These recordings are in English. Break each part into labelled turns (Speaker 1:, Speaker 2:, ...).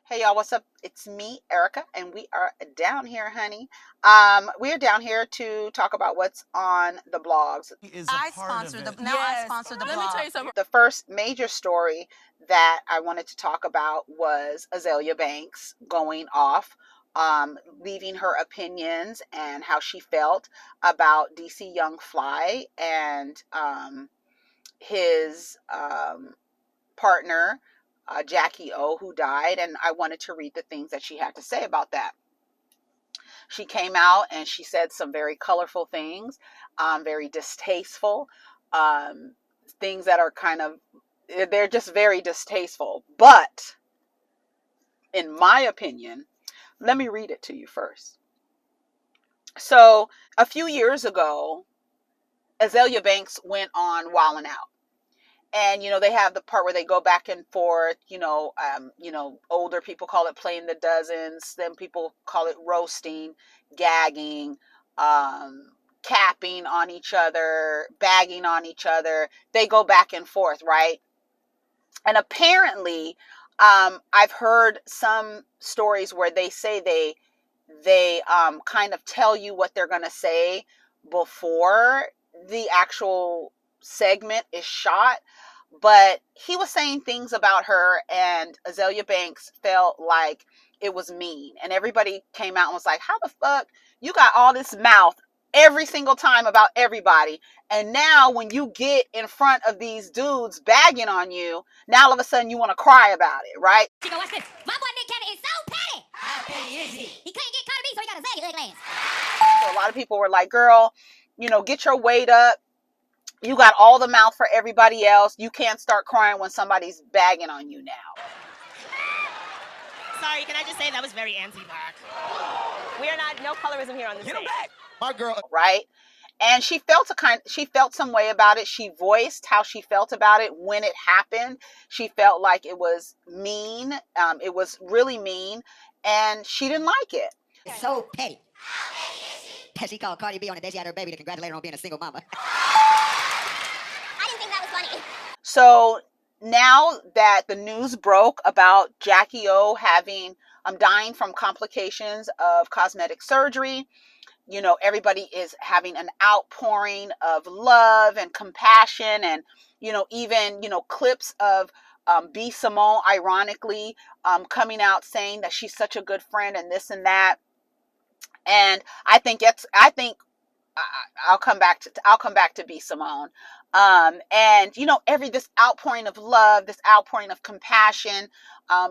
Speaker 1: Hey y'all, what's up? It's me, Erica, and we are down here, honey. We are down here to talk about what's on the blogs.
Speaker 2: I sponsor the
Speaker 3: Let me tell you something.
Speaker 1: The first major story that I wanted to talk about was Azealia Banks going off, leaving her opinions and how she felt about DC Young Fly and his partner, Jackie O, who died, and I wanted to read the things that she had to say about that. She came out and she said some very colorful things, very distasteful, things that are they're just very distasteful. But in my opinion, let me read it to you first. So a few years ago, Azealia Banks went on Wild 'N Out. And, they have the part where they go back and forth, older people call it playing the dozens. Then people call it roasting, gagging, capping on each other, bagging on each other. They go back and forth, right? And apparently, I've heard some stories where they say they kind of tell you what they're going to say before the actual segment is shot. But he was saying things about her, and Azealia Banks felt like it was mean. And everybody came out and was like, how the fuck you got all this mouth every single time about everybody, and now when you get in front of these dudes bagging on you, now all of a sudden you want to cry about it, right?
Speaker 4: Watch this. My boy Nick Cannon is so petty. How petty is he? He couldn't get Cardi B, so he got a zag ugly ass.
Speaker 1: So a lot of people were like, girl, get your weight up. You got all the mouth for everybody else. You can't start crying when somebody's bagging on you now.
Speaker 3: Sorry, can I just say that was very anti-black. We are not, no colorism here on this stage.
Speaker 2: My girl.
Speaker 1: Right? And she felt some way about it. She voiced how she felt about it when it happened. She felt like it was mean. It was really mean. And she didn't like it.
Speaker 4: It's so petty. She called Cardi B on the day she had her baby to congratulate her on being a single mama. I didn't think that was funny.
Speaker 1: So now that the news broke about Jackie O dying from complications of cosmetic surgery, everybody is having an outpouring of love and compassion, and even clips of B. Simone, ironically, coming out saying that she's such a good friend and this and that. And I think I'll come back to B. Simone. And this outpouring of love, this outpouring of compassion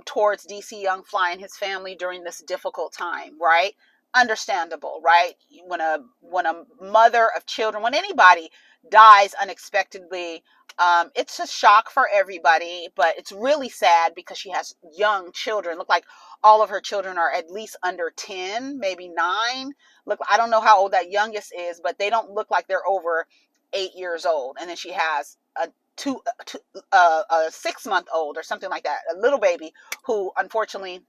Speaker 1: towards DC Young Fly and his family during this difficult time, right? Understandable, right? When a mother of children, when anybody dies unexpectedly, it's a shock for everybody, but it's really sad because she has young children. Look like all of her children are at least under 10, maybe 9. Look, I don't know how old that youngest is, but they don't look like they're over 8 years old. And then she has a 6-month-old or something like that, a little baby who unfortunately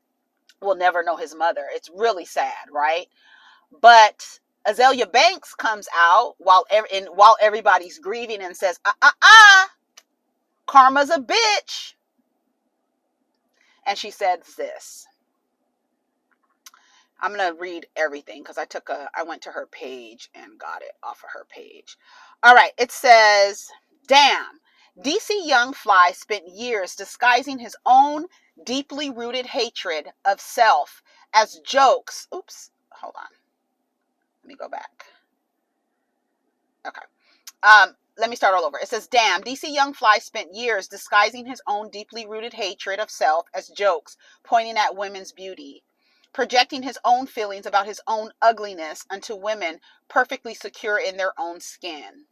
Speaker 1: will never know his mother. It's really sad, right? But Azealia Banks comes out while everybody's grieving and says, karma's a bitch. And she says this. I'm going to read everything because I went to her page and got it off of her page. All right. It says, damn, DC Young Fly spent years disguising his own deeply rooted hatred of self as jokes. Oops. Hold on. Let me go back. Okay. Let me start all over. It says, damn, DC Young Fly spent years disguising his own deeply rooted hatred of self as jokes, pointing at women's beauty, projecting his own feelings about his own ugliness onto women perfectly secure in their own skin.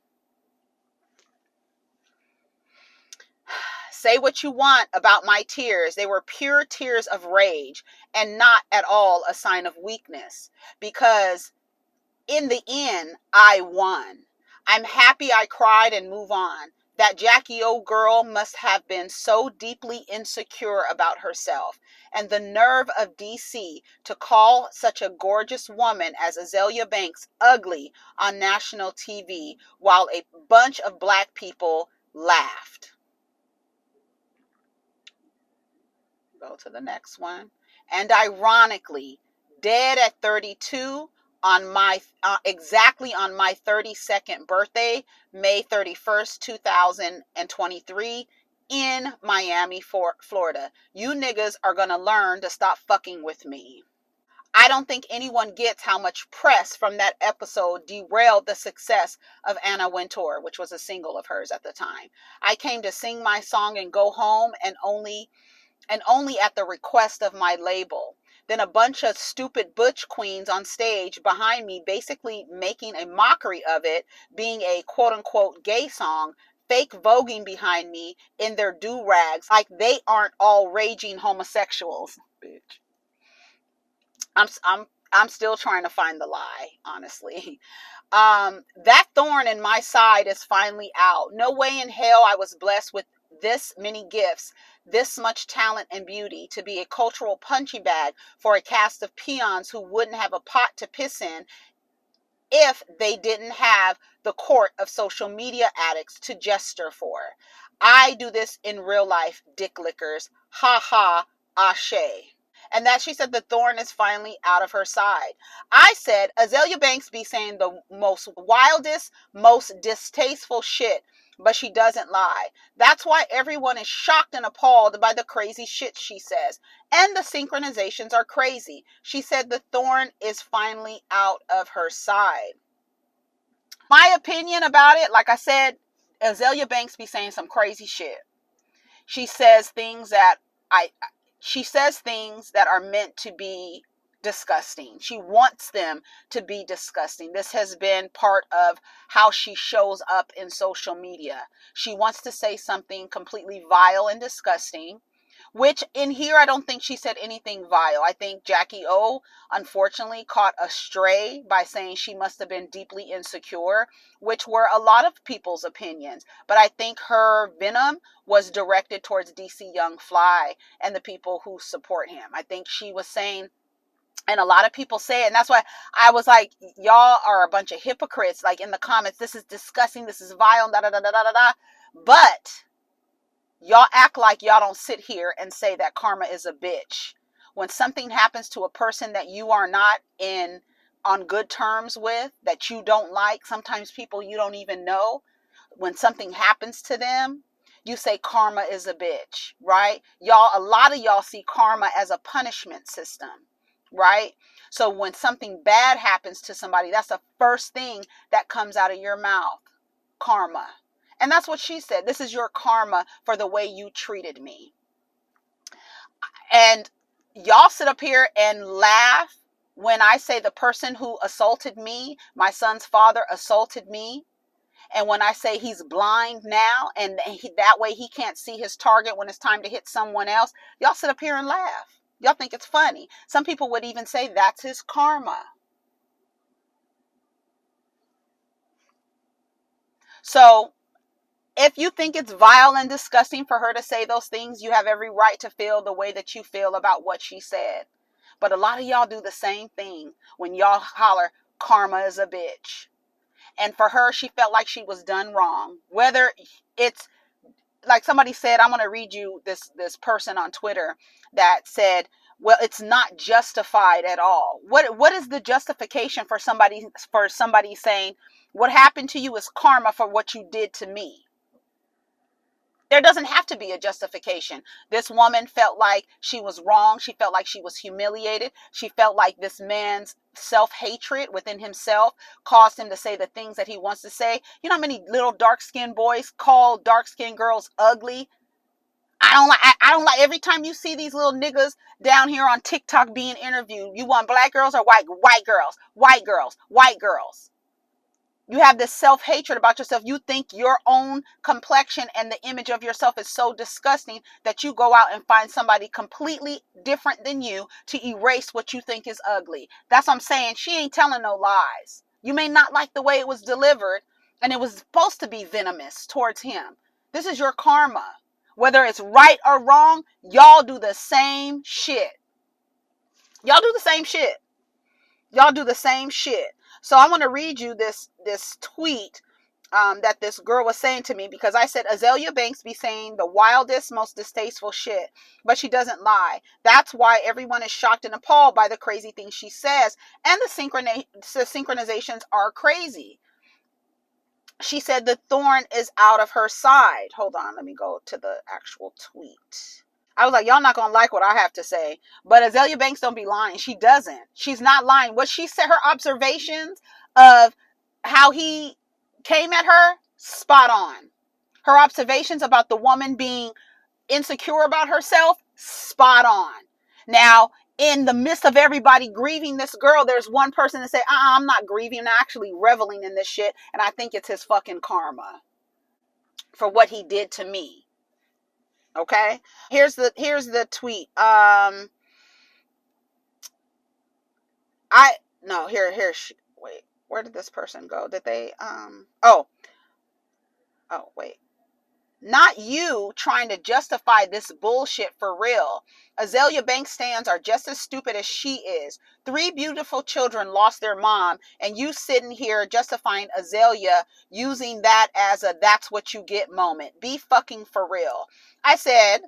Speaker 1: Say what you want about my tears. They were pure tears of rage and not at all a sign of weakness, because in the end, I won. I'm happy I cried and move on. That Jackie O girl must have been so deeply insecure about herself. And the nerve of DC to call such a gorgeous woman as Azealia Banks ugly on national TV while a bunch of black people laughed. Go to the next one. And ironically, dead at 32 on my exactly on my 32nd birthday, May 31st, 2023, in Miami, Florida. You niggas are gonna learn to stop fucking with me. I don't think anyone gets how much press from that episode derailed the success of Anna Wintour, which was a single of hers at the time. I came to sing my song and go home, and only at the request of my label. Then a bunch of stupid butch queens on stage behind me, basically making a mockery of it being a quote unquote gay song, fake voguing behind me in their do-rags like they aren't all raging homosexuals. Bitch. I'm still trying to find the lie, honestly. That thorn in my side is finally out. No way in hell I was blessed with this many gifts, this much talent and beauty, to be a cultural punching bag for a cast of peons who wouldn't have a pot to piss in if they didn't have the court of social media addicts to gesture for. I do this in real life, dick lickers. Ha ha, ashe. And that she said the thorn is finally out of her side. I said, Azealia Banks be saying the most wildest, most distasteful shit, but she doesn't lie. That's why everyone is shocked and appalled by the crazy shit she says. And the synchronizations are crazy. She said the thorn is finally out of her side. My opinion about it, like I said, Azealia Banks be saying some crazy shit. She says things that are meant to be disgusting. She wants them to be disgusting. This has been part of how she shows up in social media. She wants to say something completely vile and disgusting, which in here, I don't think she said anything vile. I think Jackie O, unfortunately, caught a stray by saying she must have been deeply insecure, which were a lot of people's opinions. But I think her venom was directed towards DC Young Fly and the people who support him. I think she was saying, and a lot of people say it, and that's why I was like, y'all are a bunch of hypocrites, like in the comments, this is disgusting, this is vile, da da da da da da. But y'all act like y'all don't sit here and say that karma is a bitch. When something happens to a person that you are not on good terms with, that you don't like, sometimes people you don't even know, when something happens to them, you say karma is a bitch, right? A lot of y'all see karma as a punishment system, right? So when something bad happens to somebody, that's the first thing that comes out of your mouth, karma. And that's what she said. This is your karma for the way you treated me. And y'all sit up here and laugh when I say the person who assaulted me, my son's father assaulted me. And when I say he's blind now, and that way he can't see his target when it's time to hit someone else, y'all sit up here and laugh. Y'all think it's funny. Some people would even say that's his karma. So if you think it's vile and disgusting for her to say those things, you have every right to feel the way that you feel about what she said. But a lot of y'all do the same thing when y'all holler, karma is a bitch. And for her, she felt like she was done wrong. Whether it's, like somebody said, I want to read you this person on Twitter that said, well, it's not justified at all. What is the justification for somebody saying, what happened to you is karma for what you did to me? There doesn't have to be a justification. This woman felt like she was wrong. She felt like she was humiliated. She felt like this man's self-hatred within himself caused him to say the things that he wants to say. You know how many little dark-skinned boys call dark-skinned girls ugly? I don't like every time you see these little niggas down here on TikTok being interviewed. You want black girls or white girls? White girls, white girls. You have this self-hatred about yourself. You think your own complexion and the image of yourself is so disgusting that you go out and find somebody completely different than you to erase what you think is ugly. That's what I'm saying. She ain't telling no lies. You may not like the way it was delivered, and it was supposed to be venomous towards him. This is your karma. Whether it's right or wrong, y'all do the same shit. Y'all do the same shit. Y'all do the same shit. So I want to read you this tweet that this girl was saying to me, because I said Azealia Banks be saying the wildest, most distasteful shit, but she doesn't lie. That's why everyone is shocked and appalled by the crazy things she says, and the synchronizations are crazy. She said the thorn is out of her side. Hold on, let me go to the actual tweet. I was like, y'all not gonna like what I have to say, but Azealia Banks don't be lying. She doesn't. She's not lying. What she said, her observations of how he came at her, spot on. Her observations about the woman being insecure about herself, spot on. Now, in the midst of everybody grieving this girl, there's one person that say, I'm not grieving, I'm actually reveling in this shit, and I think it's his fucking karma for what he did to me. Okay? Here's the tweet. Wait, where did this person go? Did they wait. Not you trying to justify this bullshit for real. Azealia Banks stands are just as stupid as she is. 3 beautiful children lost their mom, and you sitting here justifying Azealia, using that as a that's what you get moment. Be fucking for real. I said,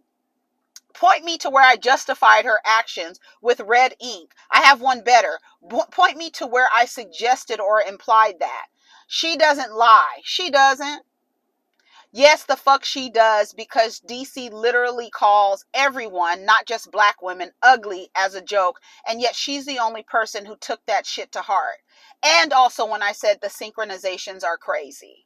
Speaker 1: point me to where I justified her actions with red ink. I have one better. Point me to where I suggested or implied that. She doesn't lie. She doesn't. Yes, the fuck she does, because DC literally calls everyone, not just black women, ugly as a joke, and yet she's the only person who took that shit to heart. And also when I said the synchronizations are crazy.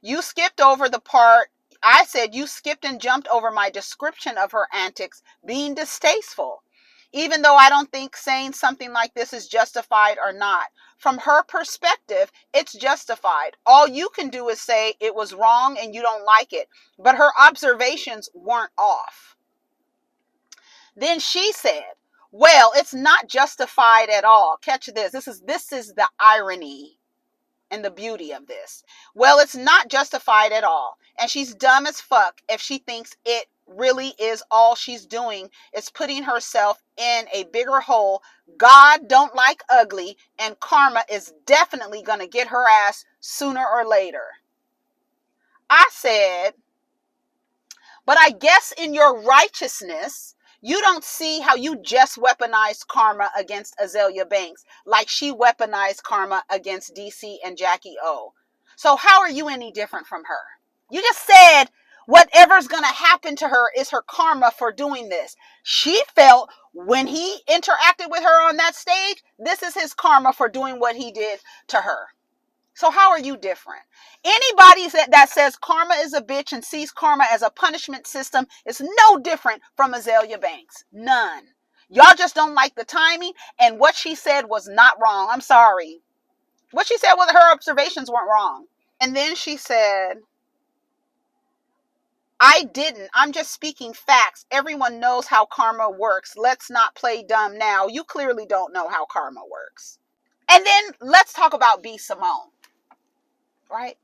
Speaker 1: You skipped over the part, I said you skipped and jumped over my description of her antics being distasteful. Even though I don't think saying something like this is justified or not. From her perspective, it's justified. All you can do is say it was wrong and you don't like it. But her observations weren't off. Then she said, well, it's not justified at all. Catch this. This is the irony and the beauty of this. Well, it's not justified at all. And she's dumb as fuck if she thinks it really is all she's doing is putting herself in a bigger hole. God don't like ugly, and karma is definitely going to get her ass sooner or later. I said, but I guess in your righteousness, you don't see how you just weaponized karma against Azealia Banks like she weaponized karma against DC and Jackie O. So how are you any different from her? You just said whatever's going to happen to her is her karma for doing this. She felt when he interacted with her on that stage, this is his karma for doing what he did to her. So how are you different? Anybody that says karma is a bitch and sees karma as a punishment system is no different from Azealia Banks. None. Y'all just don't like the timing, and what she said was not wrong. I'm sorry. What she said was her observations weren't wrong. And then she said, I didn't. I'm just speaking facts. Everyone knows how karma works. Let's not play dumb now. You clearly don't know how karma works. And then let's talk about B. Simone. Right?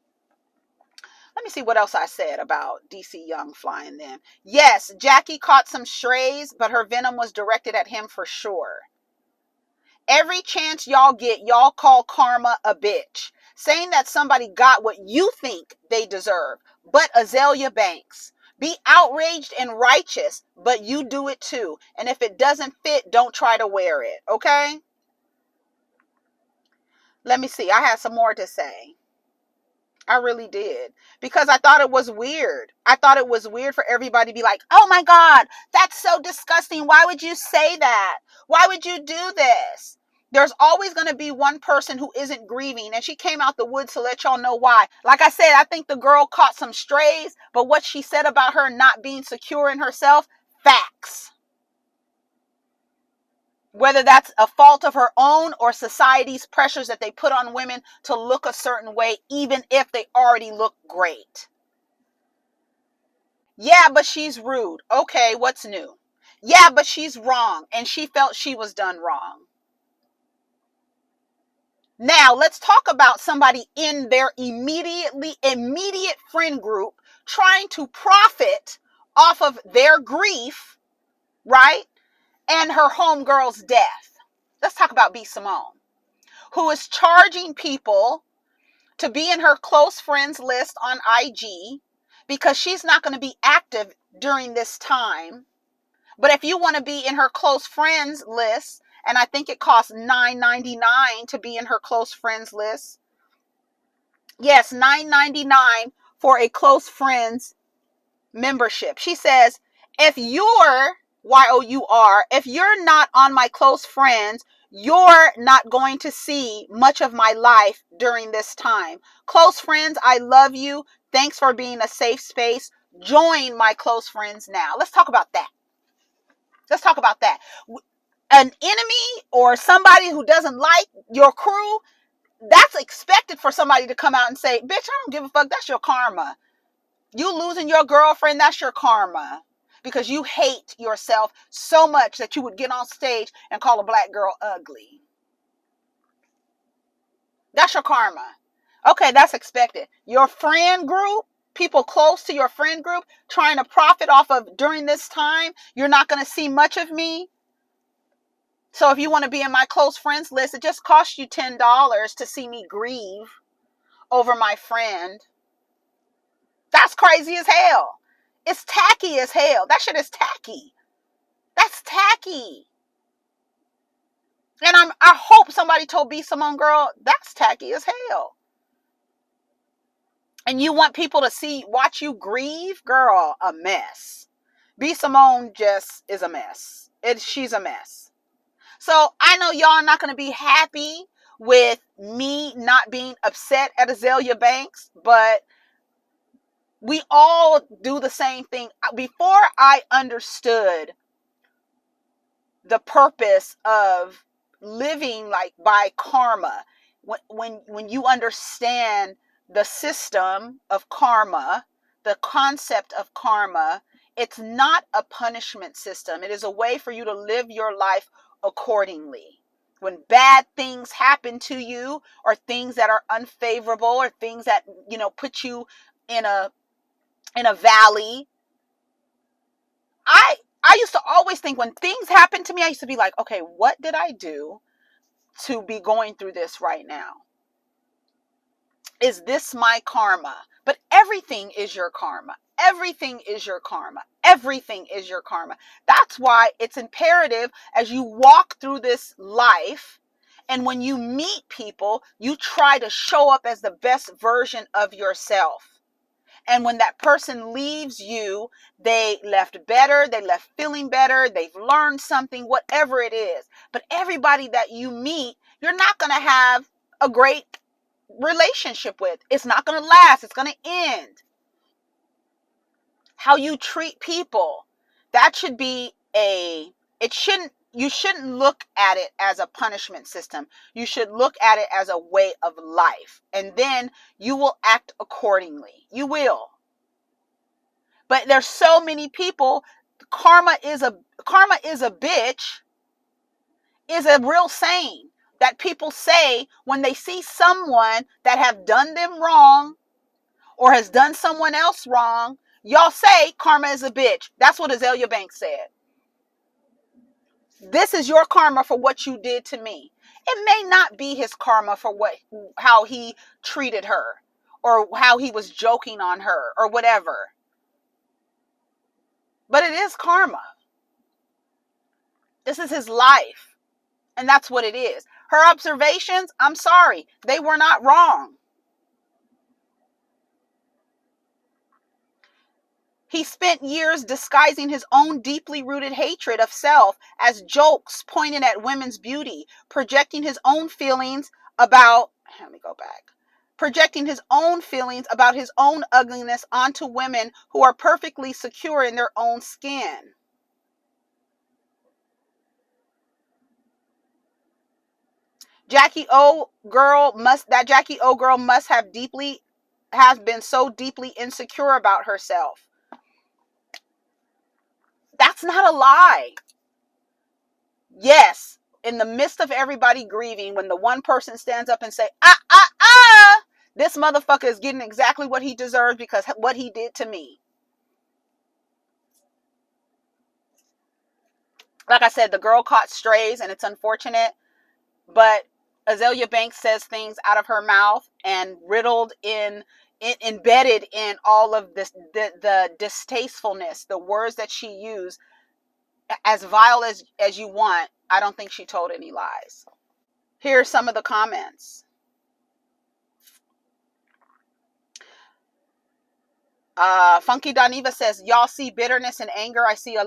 Speaker 1: Let me see what else I said about DC Young flying them. Yes, Jackie caught some strays, but her venom was directed at him for sure. Every chance y'all get, y'all call karma a bitch, saying that somebody got what you think they deserve. But Azealia Banks, be outraged and righteous, but you do it too. And if it doesn't fit, don't try to wear it, okay? Let me see. I had some more to say. I really did. Because I thought it was weird. I thought it was weird for everybody to be like, oh my God, that's so disgusting. Why would you say that? Why would you do this? There's always going to be one person who isn't grieving. And she came out the woods to let y'all know why. Like I said, I think the girl caught some strays. But what she said about her not being secure in herself, facts. Whether that's a fault of her own or society's pressures that they put on women to look a certain way, even if they already look great. Yeah, but she's rude. Okay, what's new? Yeah, but she's wrong, and she felt she was done wrong. Now, let's talk about somebody in their immediate friend group trying to profit off of their grief, right? And her homegirl's death. Let's talk about B. Simone, who is charging people to be in her close friends list on IG because she's not going to be active during this time. But if you want to be in her close friends list, and I think it costs $9.99 to be in her close friends list. Yes, $9.99 for a close friends membership. She says, if you're YOUR, if you're not on my close friends, you're not going to see much of my life during this time. Close friends, I love you. Thanks for being a safe space. Join my close friends now. Let's talk about that. Let's talk about that. An enemy or somebody who doesn't like your crew, that's expected for somebody to come out and say, bitch, I don't give a fuck. That's your karma. You losing your girlfriend, that's your karma. Because you hate yourself so much that you would get on stage and call a black girl ugly. That's your karma. Okay, that's expected. Your friend group, people close to your friend group, trying to profit off of during this time, you're not going to see much of me. So if you want to be in my close friends list, it just costs you $10 to see me grieve over my friend. That's crazy as hell. It's tacky as hell. That shit is tacky. That's tacky. And I hope somebody told B Simone, girl, that's tacky as hell. And you want people to watch you grieve? Girl, a mess. B Simone just is a mess. She's a mess. So I know y'all are not going to be happy with me not being upset at Azealia Banks, but we all do the same thing. Before I understood the purpose of living like by karma, when you understand the system of karma, the concept of karma, it's not a punishment system. It is a way for you to live your life accordingly. When bad things happen to you, or things that are unfavorable, or things that, put you in a valley, I used to always think when things happen to me, I used to be like, okay, what did I do to be going through this right now? Is this my karma? But everything is your karma. Everything is your karma. Everything is your karma. That's why it's imperative as you walk through this life, and when you meet people, you try to show up as the best version of yourself. And when that person leaves you, they left better, they left feeling better, they've learned something, whatever it is. But everybody that you meet, you're not going to have a great relationship with. It's not going to last. It's going to end. How you treat people, that should be you shouldn't look at it as a punishment system. You should look at it as a way of life. And then you will act accordingly. You will. But there's so many people, karma is a bitch, is a real saying that people say when they see someone that have done them wrong or has done someone else wrong. Y'all say karma is a bitch. That's what Azealia Banks said. This is your karma for what you did to me. It may not be his karma for how he treated her, or how he was joking on her, or whatever. But it is karma. This is his life. And that's what it is. Her observations, I'm sorry, they were not wrong. He spent years disguising his own deeply rooted hatred of self as jokes pointed at women's beauty, projecting his own feelings about his own ugliness onto women who are perfectly secure in their own skin. Jackie O girl must have been so deeply insecure about herself. That's not a lie. Yes, in the midst of everybody grieving, when the one person stands up and say, this motherfucker is getting exactly what he deserves because what he did to me. Like I said, the girl caught strays, and it's unfortunate, but Azealia Banks says things out of her mouth and embedded in all of this, the distastefulness, the words that she used, as vile as you want. I don't think she told any lies. Here are some of the comments. Funky Doniva says, y'all see bitterness and anger. I see a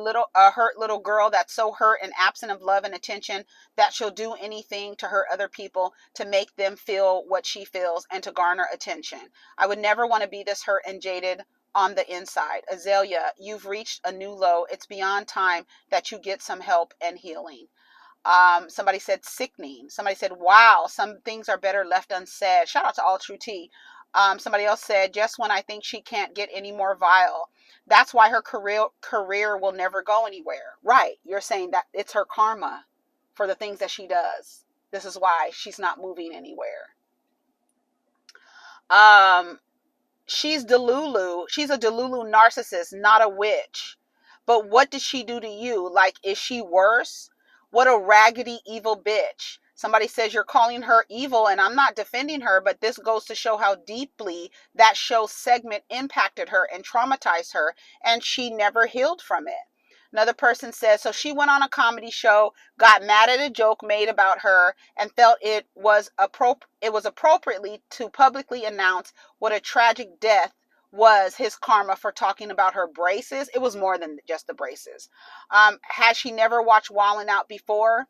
Speaker 1: hurt little girl that's so hurt and absent of love and attention that she'll do anything to hurt other people to make them feel what she feels and to garner attention. I would never want to be this hurt and jaded on the inside. Azealia, you've reached a new low. It's beyond time that you get some help and healing. Somebody said sickening. Somebody said, wow, some things are better left unsaid. Shout out to All True T. Somebody else said, just when I think she can't get any more vile. That's why her career will never go anywhere. Right. You're saying that it's her karma for the things that she does. This is why she's not moving anywhere. She's Delulu. She's a Delulu narcissist, not a witch. But what did she do to you? Like, is she worse? What a raggedy, evil bitch. Somebody says you're calling her evil, and I'm not defending her, but this goes to show how deeply that show segment impacted her and traumatized her, and she never healed from it. Another person says, so she went on a comedy show, got mad at a joke made about her, and felt it was appropriately to publicly announce what a tragic death was his karma for talking about her braces. It was more than just the braces. Has she never watched Wildin' Out before?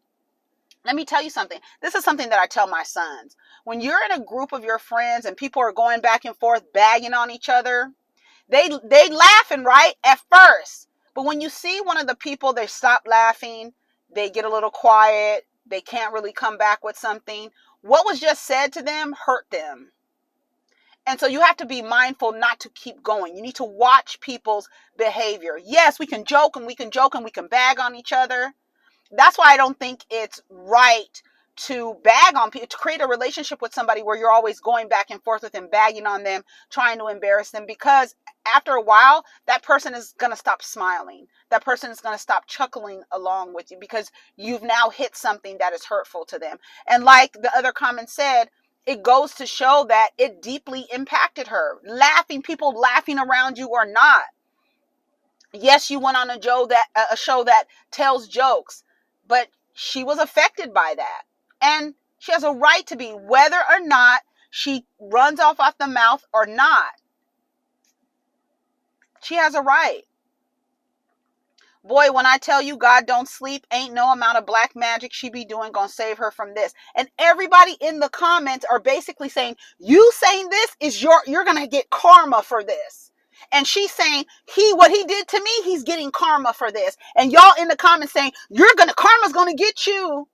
Speaker 1: Let me tell you something. This is something that I tell my sons. When you're in a group of your friends and people are going back and forth, bagging on each other, they laughing, right, at first. But when you see one of the people, they stop laughing, they get a little quiet, they can't really come back with something. What was just said to them hurt them. And so you have to be mindful not to keep going. You need to watch people's behavior. Yes, we can joke and we can bag on each other. That's why I don't think it's right to bag on people, to create a relationship with somebody where you're always going back and forth with them, bagging on them, trying to embarrass them, because after a while, that person is going to stop smiling. That person is going to stop chuckling along with you because you've now hit something that is hurtful to them. And like the other comment said, it goes to show that it deeply impacted her. People laughing around you or not. Yes, you went on a show that tells jokes, but she was affected by that. And she has a right to be, whether or not she runs off the mouth or not. She has a right. Boy, when I tell you God don't sleep, ain't no amount of black magic she be doing gonna save her from this. And everybody in the comments are basically saying, you saying this is you're gonna get karma for this. And she's saying, what he did to me, he's getting karma for this. And y'all in the comments saying, karma's gonna get you.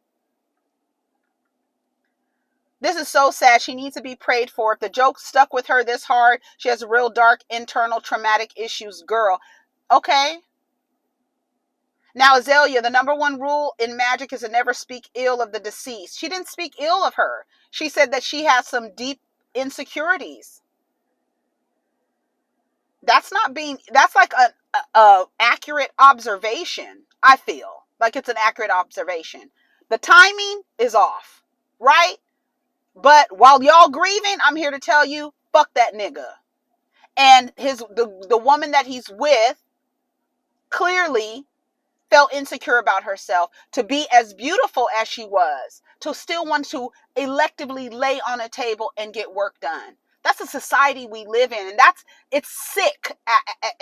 Speaker 1: This is so sad. She needs to be prayed for. If the joke stuck with her this hard, she has real dark internal traumatic issues, girl. Okay. Now, Azealia, the number one rule in magic is to never speak ill of the deceased. She didn't speak ill of her. She said that she has some deep insecurities. That's like a accurate observation. I feel like it's an accurate observation. The timing is off, right? But while y'all grieving, I'm here to tell you, fuck that nigga. And the woman that he's with clearly felt insecure about herself, to be as beautiful as she was, to still want to electively lay on a table and get work done. That's a society we live in, and it's sick.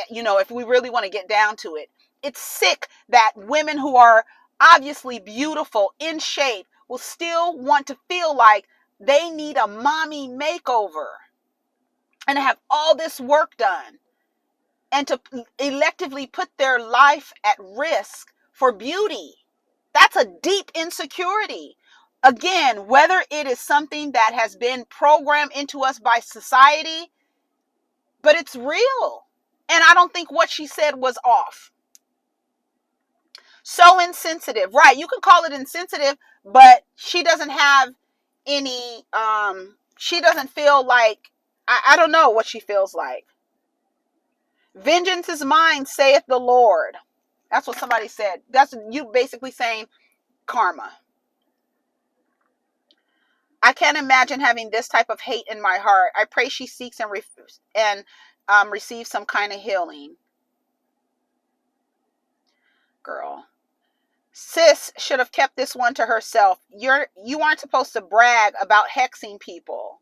Speaker 1: If we really want to get down to it, it's sick that women who are obviously beautiful, in shape, will still want to feel like they need a mommy makeover and have all this work done, and to electively put their life at risk for beauty. That's a deep insecurity. Again, whether it is something that has been programmed into us by society, but it's real. And I don't think what she said was off. So insensitive, right? You can call it insensitive, but she doesn't have any, she doesn't feel like, I don't know what she feels like. Vengeance is mine, saith the Lord. That's what somebody said. That's you basically saying karma. I can't imagine having this type of hate in my heart. I pray she seeks and receives some kind of healing. Girl. Sis should have kept this one to herself. You aren't supposed to brag about hexing people.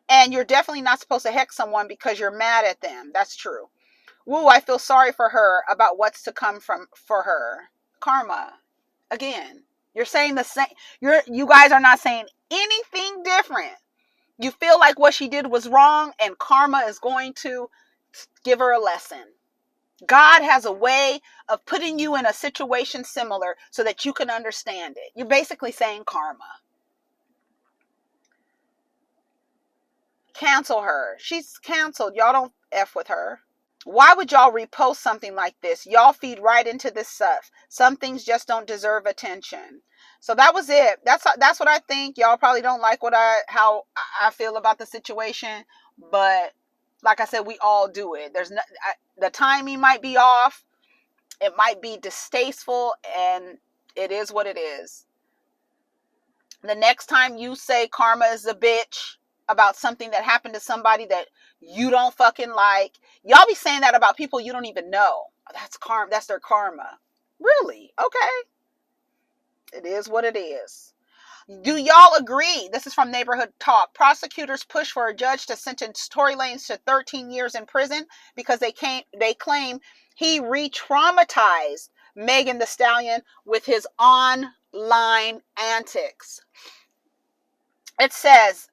Speaker 1: And you're definitely not supposed to hex someone because you're mad at them. That's true. Woo, I feel sorry for her about what's to come for her. Karma. Again, you're saying the same. You guys are not saying anything different. You feel like what she did was wrong and karma is going to give her a lesson. God has a way of putting you in a situation similar so that you can understand it. You're basically saying karma. Cancel her. She's canceled. Y'all don't F with her. Why would y'all repost something like this? Y'all feed right into this stuff. Some things just don't deserve attention. So that was it. That's what I think. Y'all probably don't like how I feel about the situation, but like I said, we all do it. The timing might be off. It might be distasteful, and it is what it is. The next time you say karma is a bitch about something that happened to somebody that you don't fucking like, y'all be saying that about people you don't even know. That's karma. That's their karma. Really? Okay. It is what it is. Do y'all agree? This is from Neighborhood Talk. Prosecutors push for a judge to sentence Tory Lanez to 13 years in prison because they claim he re-traumatized Megan Thee Stallion with his online antics. It says,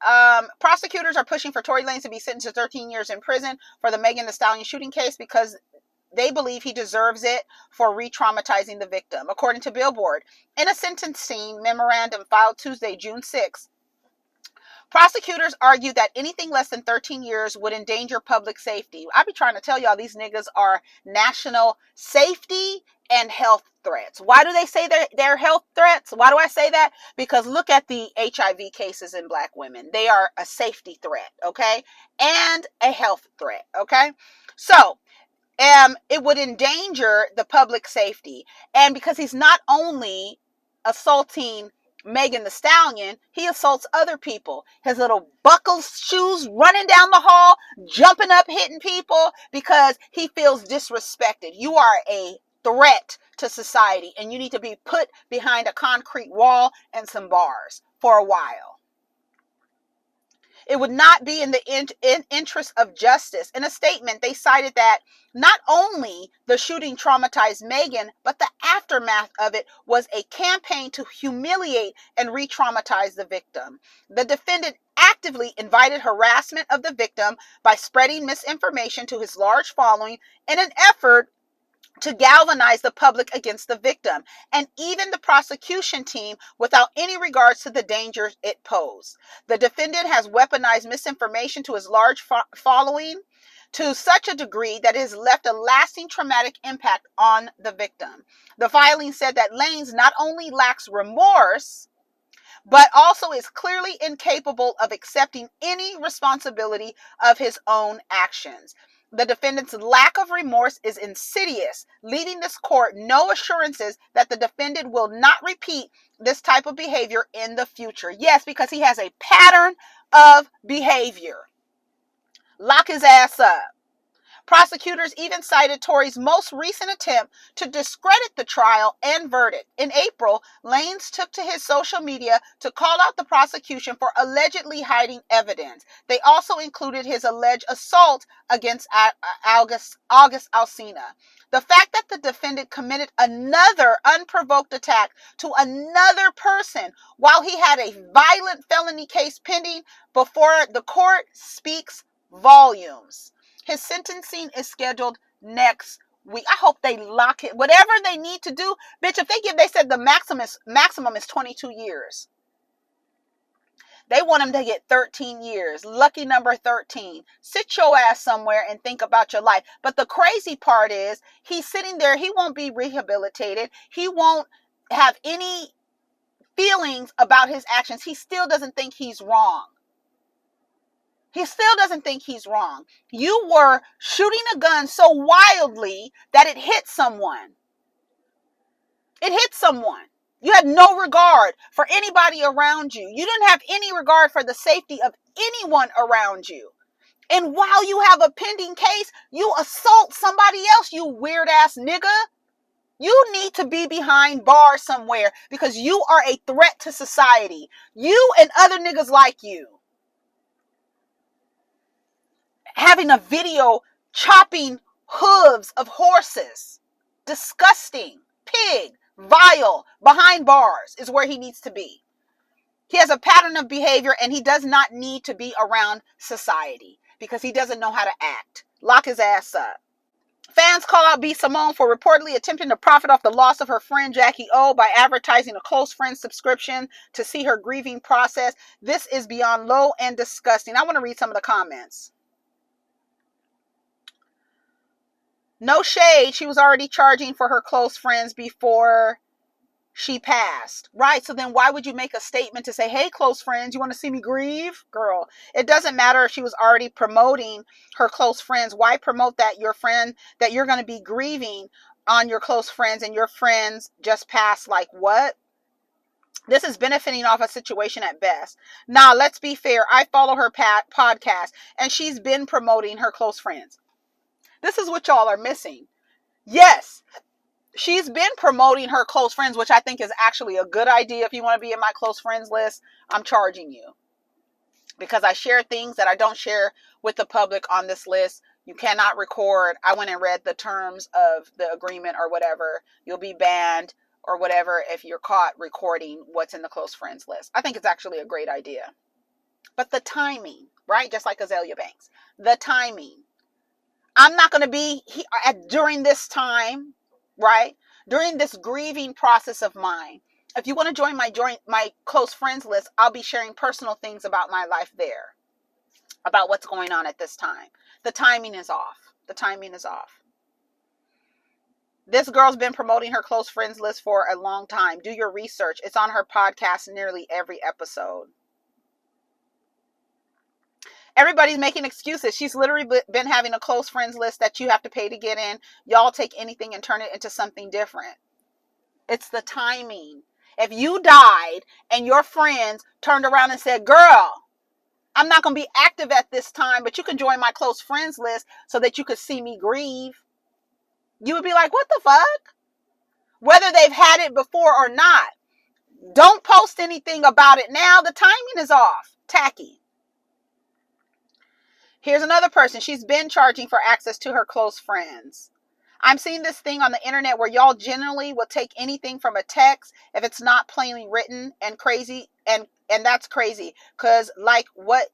Speaker 1: prosecutors are pushing for Tory Lanez to be sentenced to 13 years in prison for the Megan Thee Stallion shooting case because they believe he deserves it for re-traumatizing the victim. According to Billboard, in a sentencing memorandum filed Tuesday, June 6th, prosecutors argue that anything less than 13 years would endanger public safety. I be trying to tell y'all these niggas are national safety and health threats. Why do they say they're health threats? Why do I say that? Because look at the HIV cases in black women. They are a safety threat, okay? And a health threat, okay? So, it would endanger the public safety. And because he's not only assaulting Megan Thee Stallion, he assaults other people. His little buckle shoes running down the hall, jumping up, hitting people because he feels disrespected. You are a threat to society and you need to be put behind a concrete wall and some bars for a while. It would not be in the interest of justice. In a statement, they cited that not only the shooting traumatized Megan, but the aftermath of it was a campaign to humiliate and re-traumatize the victim. The defendant actively invited harassment of the victim by spreading misinformation to his large following in an effort to galvanize the public against the victim and even the prosecution team without any regards to the danger it posed. The defendant has weaponized misinformation to his large following to such a degree that it has left a lasting traumatic impact on the victim. The filing said that Lanez not only lacks remorse, but also is clearly incapable of accepting any responsibility of his own actions. The defendant's lack of remorse is insidious, leaving this court no assurances that the defendant will not repeat this type of behavior in the future. Yes, because he has a pattern of behavior. Lock his ass up. Prosecutors even cited Tory's most recent attempt to discredit the trial and verdict. In April, Lanez took to his social media to call out the prosecution for allegedly hiding evidence. They also included his alleged assault against August Alsina. The fact that the defendant committed another unprovoked attack to another person while he had a violent felony case pending before the court speaks volumes. His sentencing is scheduled next week. I hope they lock it. Whatever they need to do, bitch, if they said the maximum is 22 years. They want him to get 13 years. Lucky number 13. Sit your ass somewhere and think about your life. But the crazy part is he's sitting there. He won't be rehabilitated. He won't have any feelings about his actions. He still doesn't think he's wrong. He still doesn't think he's wrong. You were shooting a gun so wildly that it hit someone. It hit someone. You had no regard for anybody around you. You didn't have any regard for the safety of anyone around you. And while you have a pending case, you assault somebody else, you weird ass nigga. You need to be behind bars somewhere because you are a threat to society. You and other niggas like you. Having a video chopping hooves of horses. Disgusting. Pig. Vile. Behind bars is where he needs to be. He has a pattern of behavior and he does not need to be around society because he doesn't know how to act. Lock his ass up. Fans call out B. Simone for reportedly attempting to profit off the loss of her friend Jackie O by advertising a close friend subscription to see her grieving process. This is beyond low and disgusting. I want to read some of the comments. No shade. She was already charging for her close friends before she passed. Right. So then why would you make a statement to say, hey, close friends, you want to see me grieve? Girl, it doesn't matter if she was already promoting her close friends. Why promote that your friend, that you're going to be grieving on your close friends and your friends just passed? Like what? This is benefiting off a situation at best. Now, let's be fair. I follow her podcast and she's been promoting her close friends. This is what y'all are missing. Yes, she's been promoting her close friends, which I think is actually a good idea. If you want to be in my close friends list, I'm charging you. Because I share things that I don't share with the public on this list. You cannot record. I went and read the terms of the agreement or whatever. You'll be banned or whatever if you're caught recording what's in the close friends list. I think it's actually a great idea. But the timing, right? Just like Azealia Banks. The timing. I'm not going to be during this time, right? During this grieving process of mine. If you want to join my close friends list, I'll be sharing personal things about my life there, about what's going on at this time. The timing is off. The timing is off. This girl's been promoting her close friends list for a long time. Do your research. It's on her podcast nearly every episode. Everybody's making excuses. She's literally been having a close friends list that you have to pay to get in. Y'all take anything and turn it into something different. It's the timing. If you died and your friends turned around and said, girl, I'm not going to be active at this time, but you can join my close friends list so that you could see me grieve. You would be like, what the fuck? Whether they've had it before or not. Don't post anything about it now. The timing is off. Tacky. Here's another person. She's been charging for access to her close friends. I'm seeing this thing on the internet where y'all generally will take anything from a text if it's not plainly written and crazy. And that's crazy. Because like what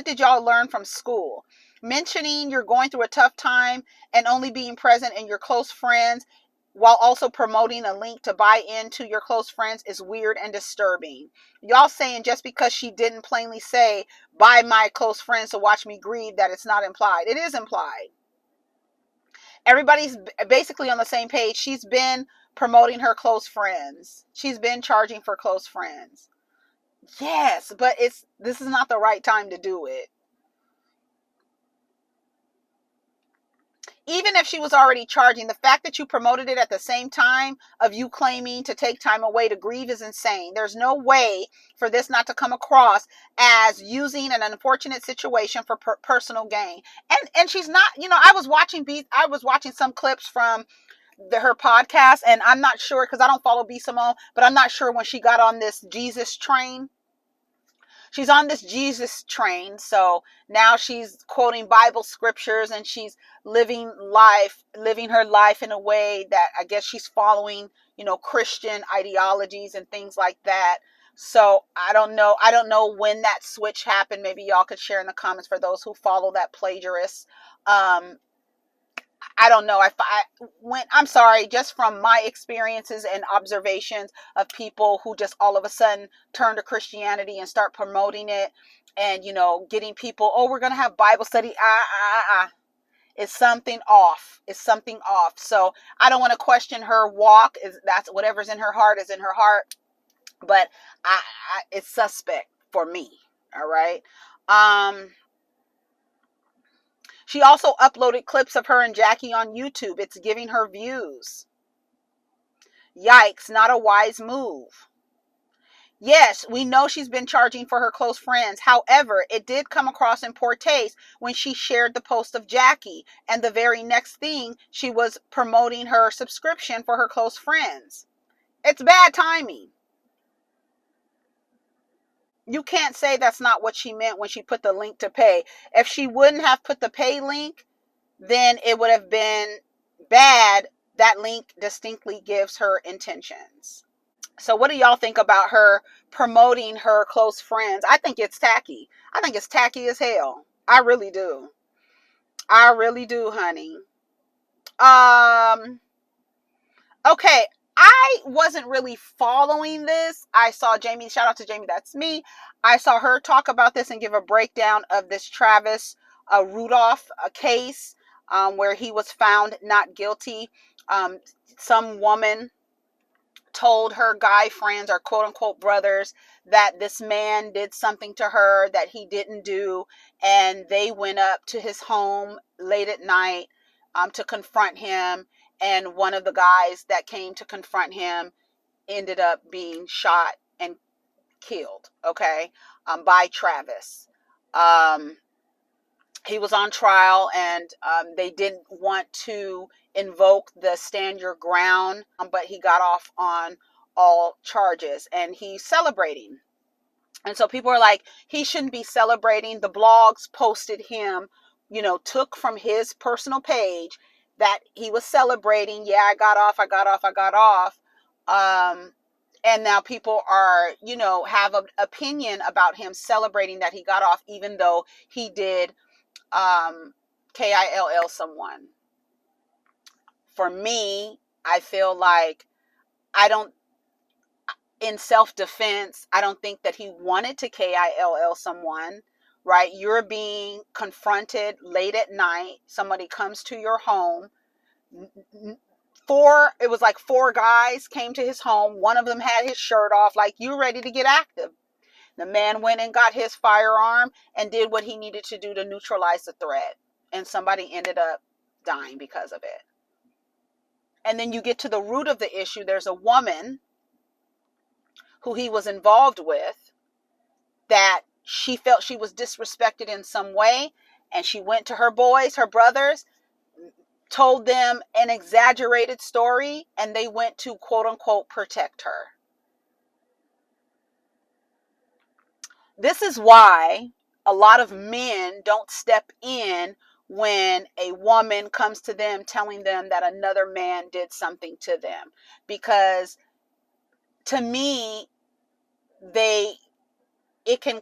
Speaker 1: did y'all learn from school? Mentioning you're going through a tough time and only being present in your close friends while also promoting a link to buy into your close friends is weird and disturbing. Y'all saying just because she didn't plainly say, buy my close friends to watch me grieve, that it's not implied. It is implied. Everybody's basically on the same page. She's been promoting her close friends. She's been charging for close friends. Yes, but this is not the right time to do it. Even if she was already charging, the fact that you promoted it at the same time of you claiming to take time away to grieve is insane. There's no way for this not to come across as using an unfortunate situation for personal gain. And she's not, I was watching some clips from her podcast, and I'm not sure because I don't follow B. Simone, but I'm not sure when she got on this Jesus train. She's on this Jesus train. So now she's quoting Bible scriptures and she's living her life in a way that I guess she's following, Christian ideologies and things like that. So I don't know when that switch happened. Maybe y'all could share in the comments for those who follow that plagiarist. I don't know. I'm sorry, just from my experiences and observations of people who just all of a sudden turn to Christianity and start promoting it and, getting people, we're going to have Bible study. It's something off. It's something off. So I don't want to question her walk. That's whatever's in her heart is in her heart. But it's suspect for me. All right. She also uploaded clips of her and Jackie on YouTube. It's giving her views. Yikes, not a wise move. Yes, we know she's been charging for her close friends. However, it did come across in poor taste when she shared the post of Jackie, and the very next thing, she was promoting her subscription for her close friends. It's bad timing. You can't say that's not what she meant when she put the link to pay. If she wouldn't have put the pay link, then it would have been bad. That link distinctly gives her intentions. So what do y'all think about her promoting her close friends? I think it's tacky. I think it's tacky as hell. I really do. I really do, honey. Okay. I wasn't really following this. I saw Jamie, shout out to Jamie, that's me. I saw her talk about this and give a breakdown of this Travis Rudolph case where he was found not guilty. Some woman told her guy friends or quote unquote brothers that this man did something to her that he didn't do, and they went up to his home late at night to confront him, and one of the guys that came to confront him ended up being shot and killed, okay, by Travis. He was on trial, and they didn't want to invoke the stand your ground, but he got off on all charges, and he's celebrating. And so people are like, he shouldn't be celebrating. The blogs posted him, took from his personal page that he was celebrating. Yeah, I got off. And now people are, have an opinion about him celebrating that he got off, even though he did KILL someone. For me, I feel like in self-defense, I don't think that he wanted to KILL someone, right? You're being confronted late at night. Somebody comes to your home. It was like 4 guys came to his home. One of them had his shirt off, like, you ready to get active. The man went and got his firearm and did what he needed to do to neutralize the threat. And somebody ended up dying because of it. And then you get to the root of the issue. There's a woman who he was involved with that she felt she was disrespected in some way. And she went to her boys, her brothers, told them an exaggerated story, and they went to quote unquote protect her. This is why a lot of men don't step in when a woman comes to them telling them that another man did something to them. Because to me, it can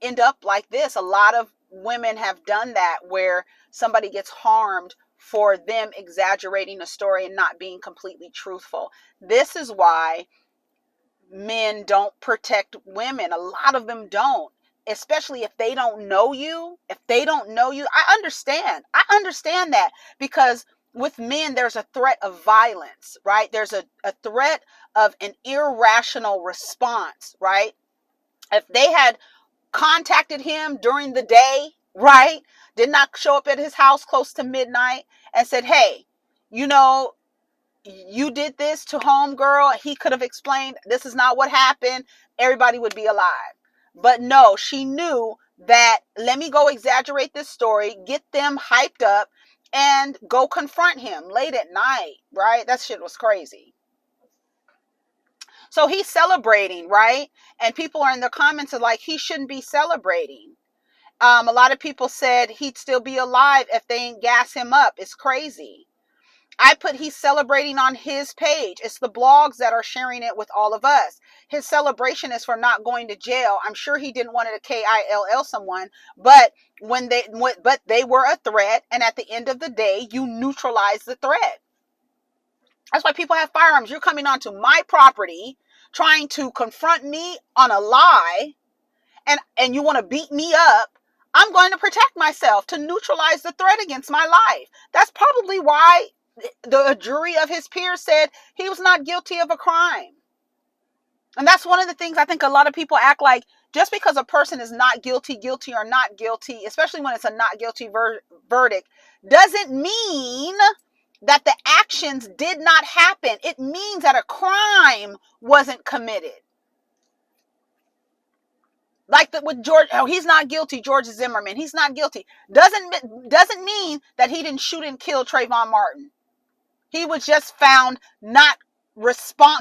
Speaker 1: end up like this. A lot of women have done that, where somebody gets harmed for them exaggerating a story and not being completely truthful. This is why men don't protect women. A lot of them don't, especially if they don't know you. I understand that, because with men, there's a threat of violence, right? There's a threat of an irrational response, right? If they had contacted him during the day, right, did not show up at his house close to midnight and said, hey, you did this to homegirl, he could have explained, this is not what happened, everybody would be alive. But no, she knew that, let me go exaggerate this story, get them hyped up, and go confront him late at night, right? That shit was crazy. So he's celebrating, right? And people are in the comments are like, he shouldn't be celebrating. A lot of people said he'd still be alive if they ain't gas him up. It's crazy. I put he's celebrating on his page. It's the blogs that are sharing it with all of us. His celebration is for not going to jail. I'm sure he didn't want to KILL someone, but they were a threat, and at the end of the day, you neutralize the threat. That's why people have firearms. You're coming onto my property, trying to confront me on a lie, and you want to beat me up. I'm going to protect myself to neutralize the threat against my life. That's probably why the jury of his peers said he was not guilty of a crime. And that's one of the things I think a lot of people act like, just because a person is not guilty or not guilty, especially when it's a not guilty verdict, doesn't mean that the actions did not happen. It means that a crime wasn't committed. Like with George, oh, he's not guilty. George Zimmerman, he's not guilty. Doesn't mean that he didn't shoot and kill Trayvon Martin. He was just found not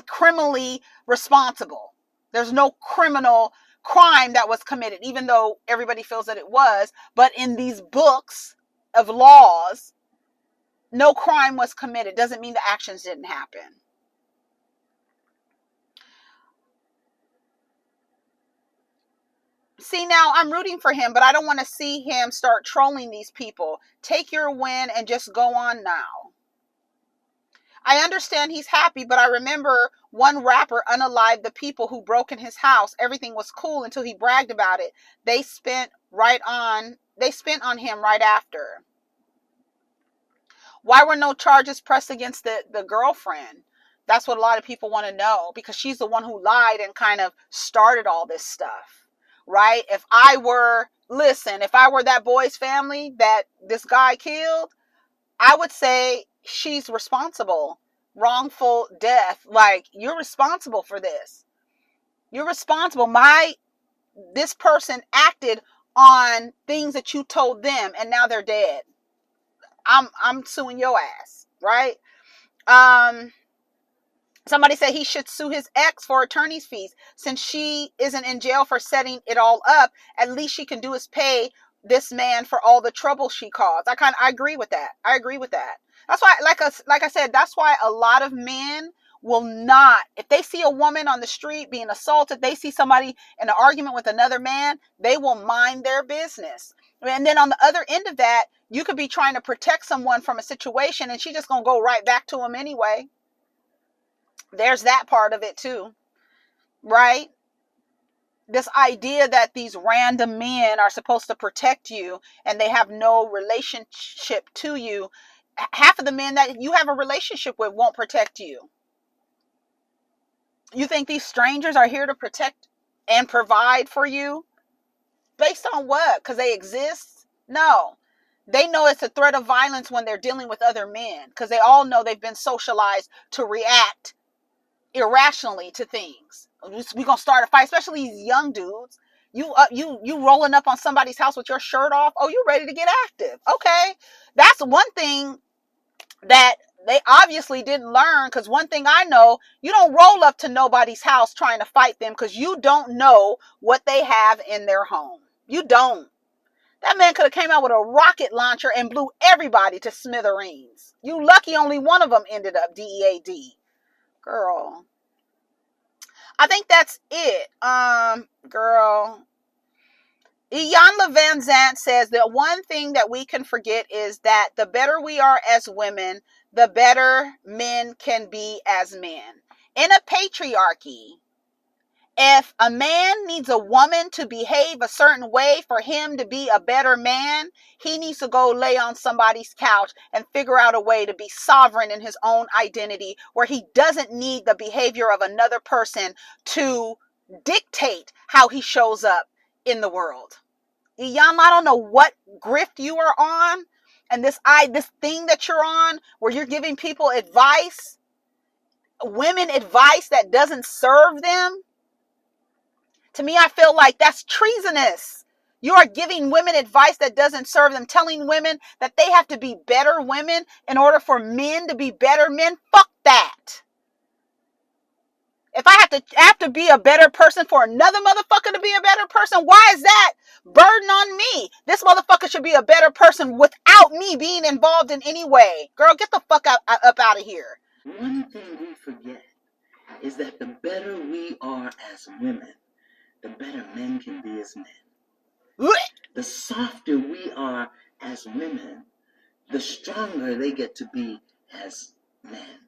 Speaker 1: criminally responsible. There's no criminal crime that was committed, even though everybody feels that it was. But in these books of laws, no crime was committed. Doesn't mean the actions didn't happen. See, now I'm rooting for him, but I don't want to see him start trolling these people. Take your win and just go on now. I understand he's happy, but I remember one rapper unalived the people who broke in his house. Everything was cool until he bragged about it. They spent on him right after. Why were no charges pressed against the girlfriend? That's what a lot of people want to know, because she's the one who lied and kind of started all this stuff. Right? If I were that boy's family that this guy killed, I would say she's responsible. Wrongful death. Like, you're responsible for this. You're responsible. This person acted on things that you told them, and now they're dead. I'm suing your ass, right? Somebody said he should sue his ex for attorney's fees. Since she isn't in jail for setting it all up, at least she can do is pay this man for all the trouble she caused. I agree with that. That's why, like I said, that's why a lot of men will not, if they see a woman on the street being assaulted, they see somebody in an argument with another man, they will mind their business. And then on the other end of that, you could be trying to protect someone from a situation and she's just going to go right back to him anyway. There's that part of it too, right? This idea that these random men are supposed to protect you and they have no relationship to you. Half of the men that you have a relationship with won't protect you. You think these strangers are here to protect and provide for you? Based on what? Because they exist? No. They know it's a threat of violence when they're dealing with other men, because they all know they've been socialized to react irrationally to things. We're gonna start a fight, especially these young dudes. You rolling up on somebody's house with your shirt off. Oh, you're ready to get active. Okay, that's one thing that they obviously didn't learn. Because one thing I know, you don't roll up to nobody's house trying to fight them, because you don't know what they have in their home. You don't. That man could have came out with a rocket launcher and blew everybody to smithereens. You lucky only one of them ended up DEAD. Girl, I think that's it. Girl, Iyanla Vanzant says that one thing that we can forget is that the better we are as women, the better men can be as men. In a patriarchy, if a man needs a woman to behave a certain way for him to be a better man, he needs to go lay on somebody's couch and figure out a way to be sovereign in his own identity, where he doesn't need the behavior of another person to dictate how he shows up in the world. Iyanla, I don't know what grift you are on, and this thing that you're on where you're giving people advice, women advice that doesn't serve them. To me, I feel like that's treasonous. You are giving women advice that doesn't serve them, telling women that they have to be better women in order for men to be better men. Fuck that. If I have to be a better person for another motherfucker to be a better person, why is that burden on me? This motherfucker should be a better person without me being involved in any way. Girl, get the fuck up out of here.
Speaker 5: One thing we forget is that the better we are as women, the better men can be as men. The softer we are as women, the stronger they get to be as men.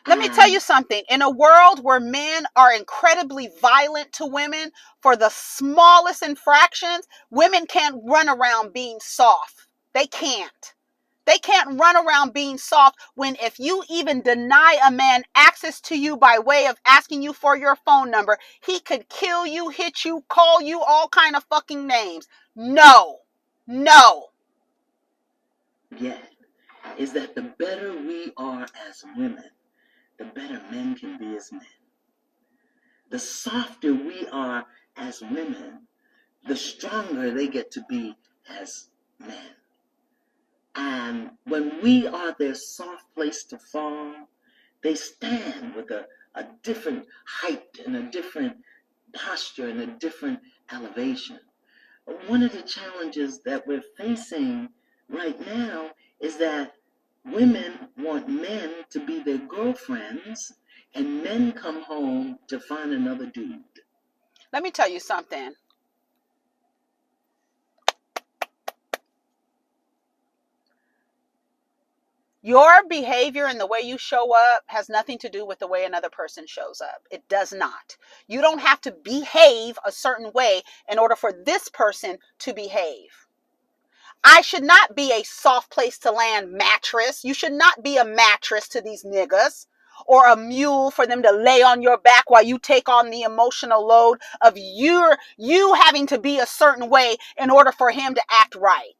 Speaker 1: Let me tell you something. In a world where men are incredibly violent to women for the smallest infractions, women can't run around being soft. They can't. They can't run around being soft when if you even deny a man access to you by way of asking you for your phone number, he could kill you, hit you, call you all kind of fucking names. No.
Speaker 5: Yeah, is that the better we are as women, the better men can be as men. The softer we are as women, the stronger they get to be as men. And when we are their soft place to fall, they stand with a different height and a different posture and a different elevation. One of the challenges that we're facing right now is that women want men to be their girlfriends, and men come home to find another dude.
Speaker 1: Let me tell you something. Your behavior and the way you show up has nothing to do with the way another person shows up. It does not. You don't have to behave a certain way in order for this person to behave. I should not be a soft place to land mattress. You should not be a mattress to these niggas or a mule for them to lay on your back while you take on the emotional load of you having to be a certain way in order for him to act right.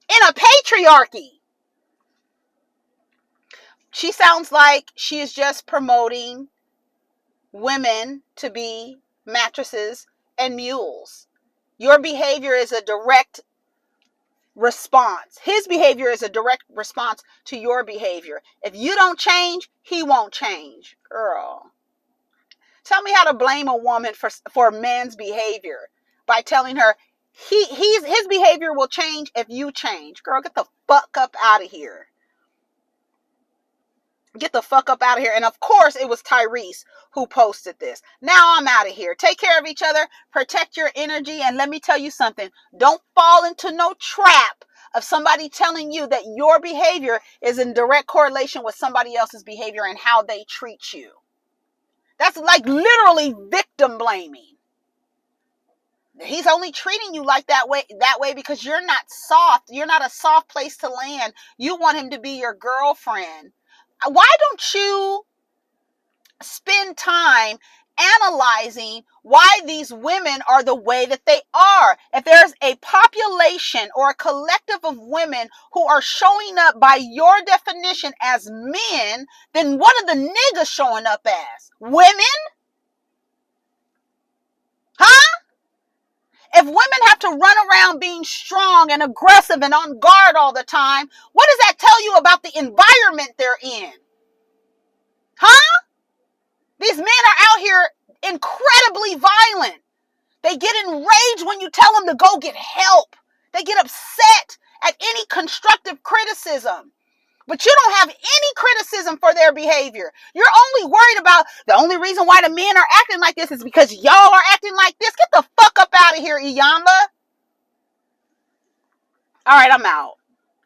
Speaker 1: In a patriarchy. She sounds like she is just promoting women to be mattresses and mules. Your behavior is a direct response. His behavior is a direct response to your behavior. If you don't change, he won't change. Girl. Tell me how to blame a woman for a man's behavior by telling her his behavior will change if you change. Girl, get the fuck up out of here. Get the fuck up out of here. And of course, it was Tyrese who posted this. Now I'm out of here. Take care of each other. Protect your energy. And let me tell you something. Don't fall into no trap of somebody telling you that your behavior is in direct correlation with somebody else's behavior and how they treat you. That's like literally victim blaming. He's only treating you like that way because you're not soft. You're not a soft place to land. You want him to be your girlfriend. Why don't you spend time analyzing why these women are the way that they are? If there's a population or a collective of women who are showing up by your definition as men, then what are the niggas showing up as? Women? Huh? If women have to run around being strong and aggressive and on guard all the time, what does that tell you about the environment they're in? Huh? These men are out here incredibly violent. They get enraged when you tell them to go get help. They get upset at any constructive criticism. But you don't have any criticism for their behavior. You're only worried about the only reason why the men are acting like this is because y'all are acting like this. Get the fuck up out of here, Iyanla. All right, I'm out.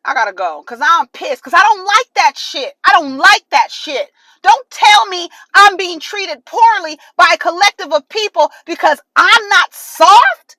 Speaker 1: I gotta go because I'm pissed because I don't like that shit. I don't like that shit. Don't tell me I'm being treated poorly by a collective of people because I'm not soft.